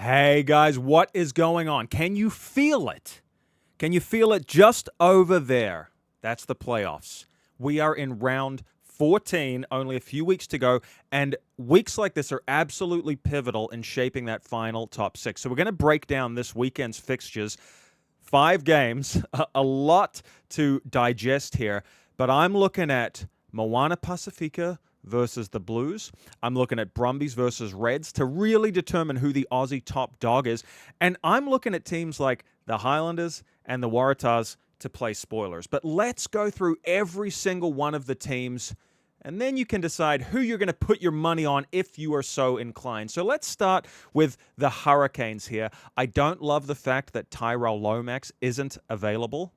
Hey guys, what is going on? Can you feel it? Can you feel it just over there? That's the playoffs. We are in round 14, only a few weeks to go, and weeks like this are absolutely pivotal in shaping that final top six. So we're going to break down this weekend's fixtures. 5 games, a lot to digest here, but I'm looking at Moana Pasifika versus the Blues. I'm looking at Brumbies versus Reds to really determine who the Aussie top dog is. And I'm looking at teams like the Highlanders and the Waratahs to play spoilers. But let's go through every single one of the teams, and then you can decide who you're going to put your money on if you are so inclined. So let's start with the Hurricanes here. I don't love the fact that Tyrell Lomax isn't available.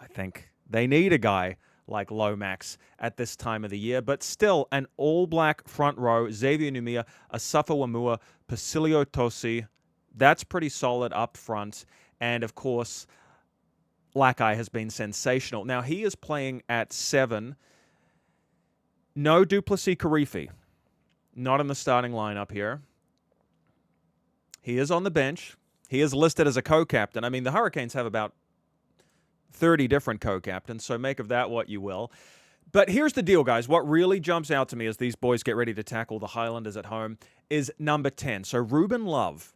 I think they need a guy like Lomax at this time of the year, but still an all-black front row, Xavier Numia, Asafa Wamua, Pasilio Tosi, that's pretty solid up front, and of course, Lakai has been sensational. Now, he is playing at 7, no Duplessis Karifi, not in the starting lineup here. He is on the bench. He is listed as a co-captain. I mean, the Hurricanes have about 30 different co-captains, so make of that what you will. But here's the deal, guys. What really jumps out to me as these boys get ready to tackle the Highlanders at home is number 10. So Ruben Love,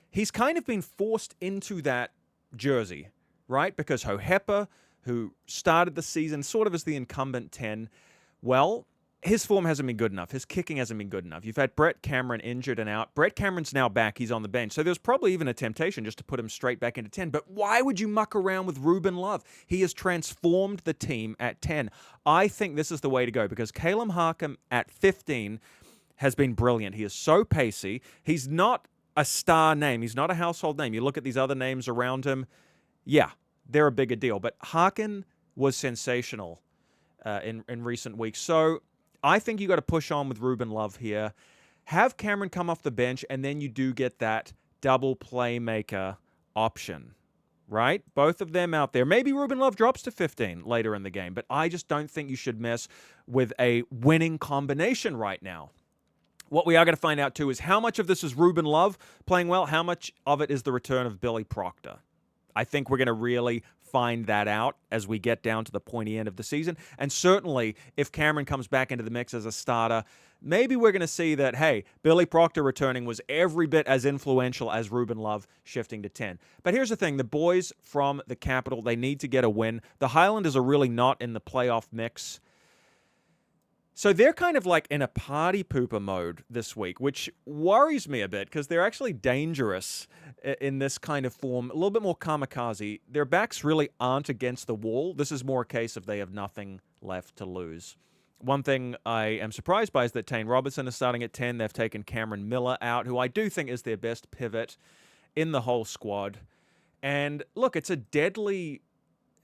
he's kind of been forced into that jersey, right? Because Hohepa, who started the season sort of as the incumbent 10, well, his form hasn't been good enough. His kicking hasn't been good enough. You've had Brett Cameron injured and out. Brett Cameron's now back. He's on the bench. So there's probably even a temptation just to put him straight back into 10. But why would you muck around with Ruben Love? He has transformed the team at 10. I think this is the way to go because Calum Harkham at 15 has been brilliant. He is so pacey. He's not a star name. He's not a household name. You look at these other names around him. Yeah, they're a bigger deal. But Harkin was sensational in recent weeks. So I think you got to push on with Ruben Love here. Have Cameron come off the bench, and then you do get that double playmaker option, right? Both of them out there. Maybe Ruben Love drops to 15 later in the game, but I just don't think you should mess with a winning combination right now. What we are going to find out, too, is how much of this is Ruben Love playing well, how much of it is the return of Billy Proctor. I think we're going to really find that out as we get down to the pointy end of the season. And certainly, if Cameron comes back into the mix as a starter, maybe we're going to see that, hey, Billy Proctor returning was every bit as influential as Ruben Love shifting to 10. But here's the thing. The boys from the capital, they need to get a win. The Highlanders are really not in the playoff mix. So they're kind of like in a party pooper mode this week, which worries me a bit because they're actually dangerous in this kind of form, a little bit more kamikaze. Their backs really aren't against the wall. This is more a case of they have nothing left to lose. One thing I am surprised by is that Tane Robertson is starting at 10. They've taken Cameron Miller out, who I do think is their best pivot in the whole squad. And look, it's a deadly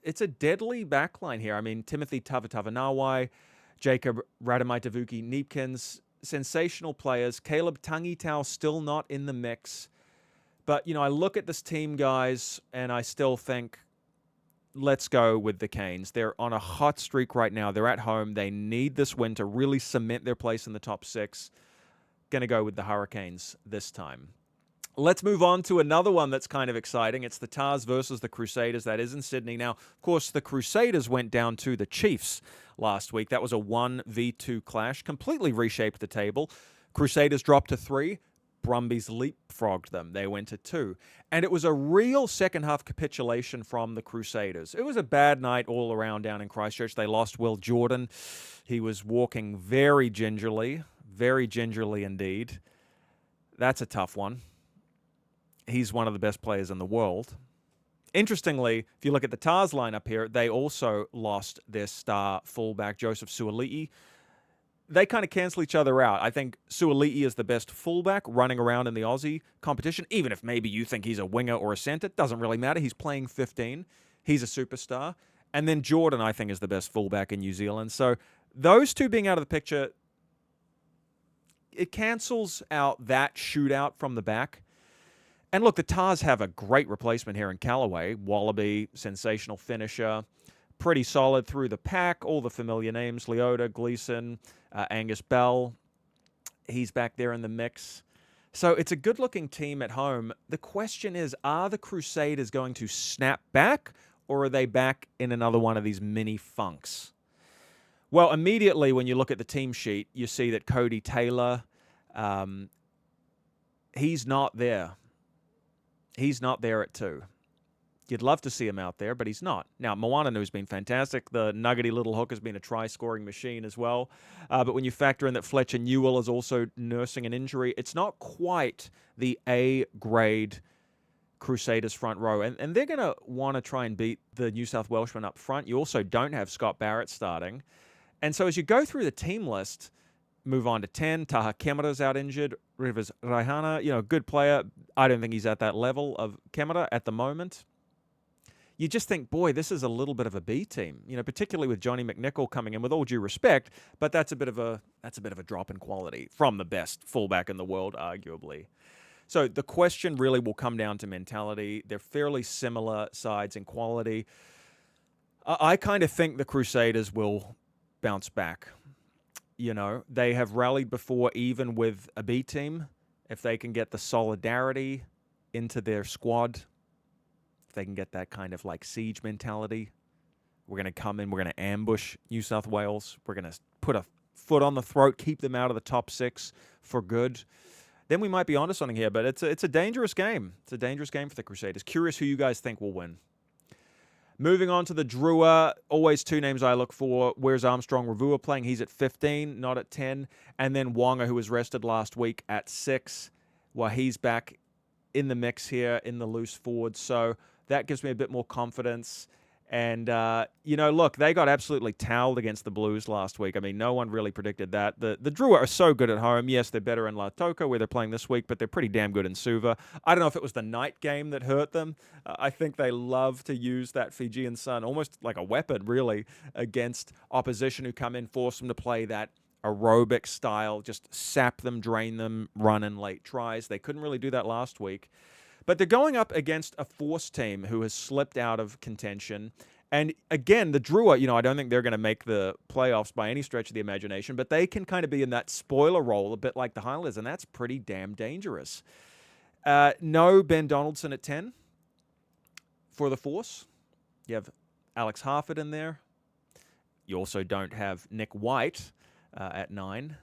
backline here. I mean, Timothy Tavatavanawai, Jacob Radamaitavuki, Neepkins, sensational players. Caleb Tangitau still not in the mix. But, I look at this team, guys, and I still think, let's go with the Canes. They're on a hot streak right now. They're at home. They need this win to really cement their place in the top 6. Going to go with the Hurricanes this time. Let's move on to another one that's kind of exciting. It's the Tars versus the Crusaders. That is in Sydney. Now, of course, the Crusaders went down to the Chiefs last week. That was a 1v2 clash. Completely reshaped the table. Crusaders dropped to 3. Brumbies leapfrogged them. They went to 2. And it was a real second-half capitulation from the Crusaders. It was a bad night all around down in Christchurch. They lost Will Jordan. He was walking very gingerly indeed. That's a tough one. He's one of the best players in the world. Interestingly, if you look at the Tars lineup here, they also lost their star fullback, Joseph Suali'i. They kind of cancel each other out. I think Suali'i is the best fullback running around in the Aussie competition, even if maybe you think he's a winger or a centre. It doesn't really matter. He's playing 15. He's a superstar. And then Jordan, I think, is the best fullback in New Zealand. So those two being out of the picture, it cancels out that shootout from the back. And look, the Tars have a great replacement here in Callaway. Wallaby, sensational finisher. Pretty solid through the pack. All the familiar names. Leota, Gleeson, Angus Bell. He's back there in the mix. So it's a good-looking team at home. The question is, are the Crusaders going to snap back, or are they back in another one of these mini funks? Well, immediately when you look at the team sheet, you see that Cody Taylor, he's not there. He's not there at 2. You'd love to see him out there, but he's not. Now, Moana has been fantastic. The nuggety little hook has been a try-scoring machine as well. But when you factor in that Fletcher Newell is also nursing an injury, it's not quite the A-grade Crusaders front row. And they're going to want to try and beat the New South Welshmen up front. You also don't have Scott Barrett starting. And so as you go through the team list, move on to 10, Taha Kemara's out injured. Rivers Raihana, good player. I don't think he's at that level of Kemara at the moment. You just think, boy, this is a little bit of a B team, particularly with Johnny McNichol coming in, with all due respect, but that's a bit of a drop in quality from the best fullback in the world, arguably. So the question really will come down to mentality. They're fairly similar sides in quality. I kind of think the Crusaders will bounce back. They have rallied before, even with a B team. If they can get the solidarity into their squad, if they can get that kind of like siege mentality, we're going to come in, we're going to ambush New South Wales, we're going to put a foot on the throat, keep them out of the top 6 for good, then we might be onto something here. But it's a dangerous game. It's a dangerous game for the Crusaders. Curious who you guys think will win. Moving on to the Drua, always 2 names I look for. Where's Armstrong Ravua playing? He's at 15, not at 10. And then Wonga, who was rested last week, at 6. Well, he's back in the mix here in the loose forward. So that gives me a bit more confidence. And, look, they got absolutely towelled against the Blues last week. I mean, no one really predicted that. The Drua are so good at home. Yes, they're better in Latoka, where they're playing this week, but they're pretty damn good in Suva. I don't know if it was the night game that hurt them. I think they love to use that Fijian sun, almost like a weapon, really, against opposition who come in, force them to play that aerobic style, just sap them, drain them, run in late tries. They couldn't really do that last week. But they're going up against a Force team who has slipped out of contention. And again, the Drua, I don't think they're going to make the playoffs by any stretch of the imagination, but they can kind of be in that spoiler role, a bit like the Highlanders, and that's pretty damn dangerous. No Ben Donaldson at 10 for the Force. You have Alex Harford in there. You also don't have Nick White at 9.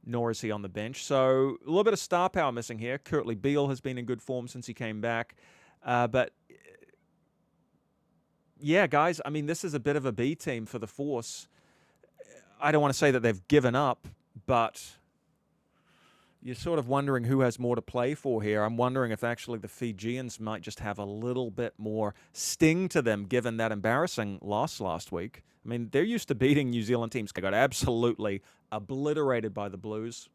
Nor is he on the bench. So a little bit of star power missing here. Kurtley Beale has been in good form since he came back. But, yeah, guys, I mean, this is a bit of a B team for the Force. I don't want to say that they've given up, but you're sort of wondering who has more to play for here. I'm wondering if actually the Fijians might just have a little bit more sting to them given that embarrassing loss last week. I mean, they're used to beating New Zealand teams. They got absolutely obliterated by the Blues.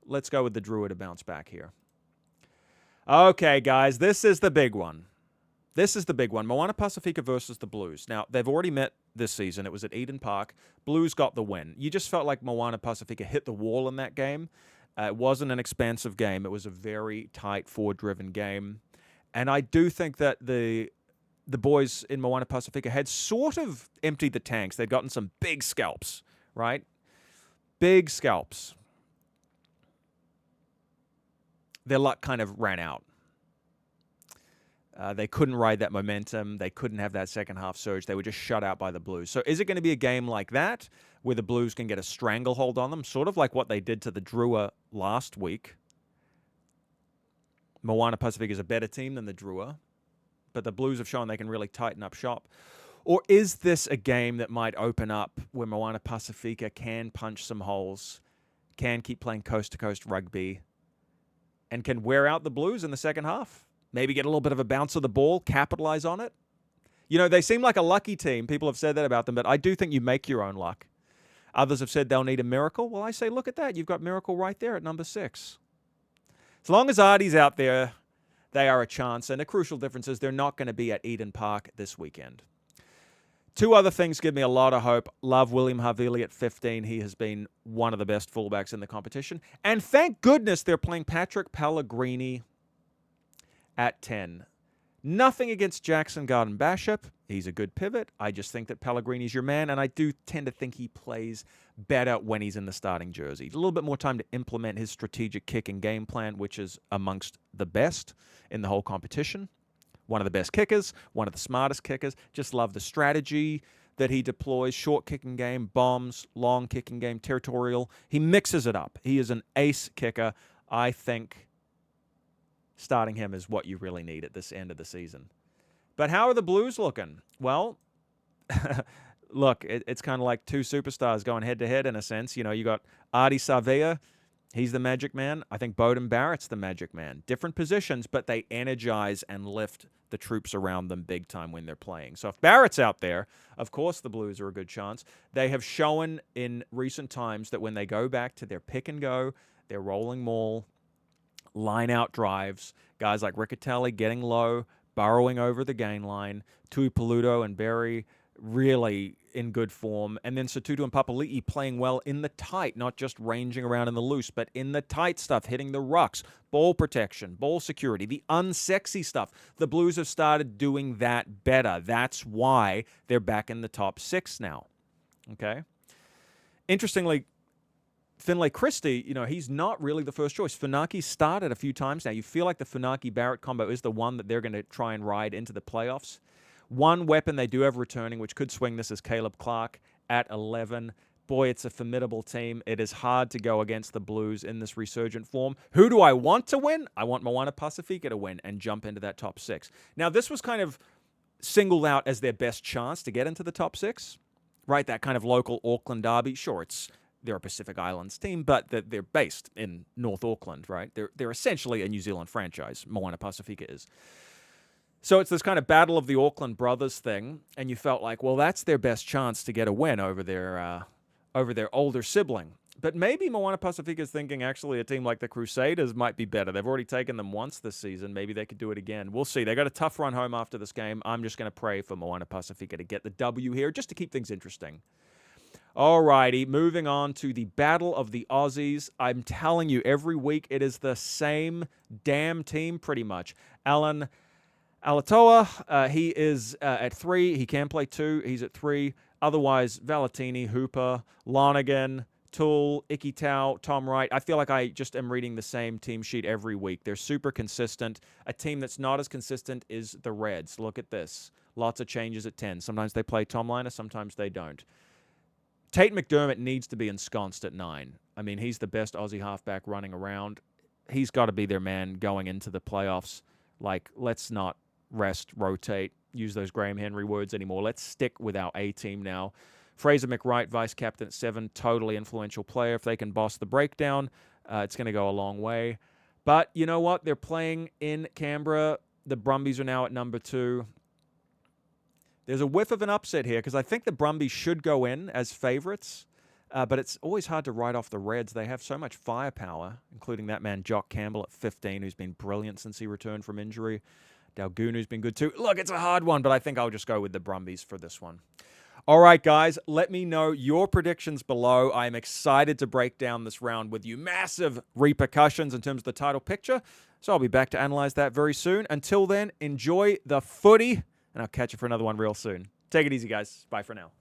Let's go with the Drua to bounce back here. Okay, guys, this is the big one. This is the big one. Moana Pasifika versus the Blues. Now, they've already met this season. It was at Eden Park. Blues got the win. You just felt like Moana Pasifika hit the wall in that game. It wasn't an expansive game. It was a very tight, forward-driven game. And I do think that the boys in Moana Pasifika had sort of emptied the tanks. They'd gotten some big scalps, right? Big scalps. Their luck kind of ran out. They couldn't ride that momentum. They couldn't have that second half surge. They were just shut out by the Blues. So is it going to be a game like that where the Blues can get a stranglehold on them, sort of like what they did to the Drua last week? Moana Pasifika is a better team than the Drua, but the Blues have shown they can really tighten up shop. Or is this a game that might open up where Moana Pasifika can punch some holes, can keep playing coast-to-coast rugby, and can wear out the Blues in the second half? Maybe get a little bit of a bounce of the ball, capitalize on it? They seem like a lucky team. People have said that about them, but I do think you make your own luck. Others have said they'll need a miracle. Well, I say, look at that. You've got miracle right there at number 6. As long as Ardie's out there, they are a chance. And the crucial difference is they're not going to be at Eden Park this weekend. 2 other things give me a lot of hope. Love William Havili at 15. He has been one of the best fullbacks in the competition. And thank goodness they're playing Patrick Pellegrini at 10. Nothing against Jackson Garden-Bishop. He's a good pivot. I just think that Pellegrini's your man, and I do tend to think he plays better when he's in the starting jersey. A little bit more time to implement his strategic kicking game plan, which is amongst the best in the whole competition. One of the best kickers, one of the smartest kickers. Just love the strategy that he deploys. Short kicking game, bombs, long kicking game, territorial. He mixes it up. He is an ace kicker. I think starting him is what you really need at this end of the season. But how are the Blues looking? Well, look, it's kind of like two superstars going head-to-head in a sense. You know, you got Ardie Savea. He's the magic man. I think Beauden Barrett's the magic man. Different positions, but they energize and lift the troops around them big time when they're playing. So if Barrett's out there, of course the Blues are a good chance. They have shown in recent times that when they go back to their pick and go, their rolling maul, line-out drives, guys like Riccatelli getting low, burrowing over the gain line, Tuipulotu and Berry really in good form, and then Satutu and Papali'i playing well in the tight, not just ranging around in the loose, but in the tight stuff, hitting the rucks, ball protection, ball security, the unsexy stuff. The Blues have started doing that better. That's why they're back in the top 6 now. Okay? Interestingly, Finlay Christie, you know, he's not really the first choice. Funaki started a few times now. You feel like the Funaki-Barrett combo is the one that they're going to try and ride into the playoffs. One weapon they do have returning, which could swing this, is Caleb Clark at 11. Boy, it's a formidable team. It is hard to go against the Blues in this resurgent form. Who do I want to win? I want Moana Pasifika to win and jump into that top 6. Now, this was kind of singled out as their best chance to get into the top 6, right? That kind of local Auckland derby. Sure, they're a Pacific Islands team, but they're based in North Auckland, right? They're essentially a New Zealand franchise. Moana Pasifika is. So it's this kind of battle of the Auckland brothers thing, and you felt like, well, that's their best chance to get a win over their older sibling. But maybe Moana Pasifika is thinking actually a team like the Crusaders might be better. They've already taken them once this season. Maybe they could do it again. We'll see. They got a tough run home after this game. I'm just going to pray for Moana Pasifika to get the W here, just to keep things interesting. Alrighty, moving on to the Battle of the Aussies. I'm telling you, every week it is the same damn team pretty much. Alan Alatoa, he is at 3. He can play 2. He's at 3. Otherwise, Valentini, Hooper, Lonergan, Toole, Ikitau, Tom Wright. I feel like I just am reading the same team sheet every week. They're super consistent. A team that's not as consistent is the Reds. Look at this. Lots of changes at 10. Sometimes they play Tom Liner, sometimes they don't. Tate McDermott needs to be ensconced at 9. I mean, he's the best Aussie halfback running around. He's got to be their man going into the playoffs. Like, let's not rest, rotate, use those Graham Henry words anymore. Let's stick with our A-team now. Fraser McWright, vice-captain at 7, totally influential player. If they can boss the breakdown, it's going to go a long way. But you know what? They're playing in Canberra. The Brumbies are now at number 2. There's a whiff of an upset here because I think the Brumbies should go in as favorites, but it's always hard to write off the Reds. They have so much firepower, including that man Jock Campbell at 15, who's been brilliant since he returned from injury. Dalgoonu's been good too. Look, it's a hard one, but I think I'll just go with the Brumbies for this one. All right, guys, let me know your predictions below. I am excited to break down this round with you. Massive repercussions in terms of the title picture, so I'll be back to analyze that very soon. Until then, enjoy the footy, and I'll catch you for another one real soon. Take it easy, guys. Bye for now.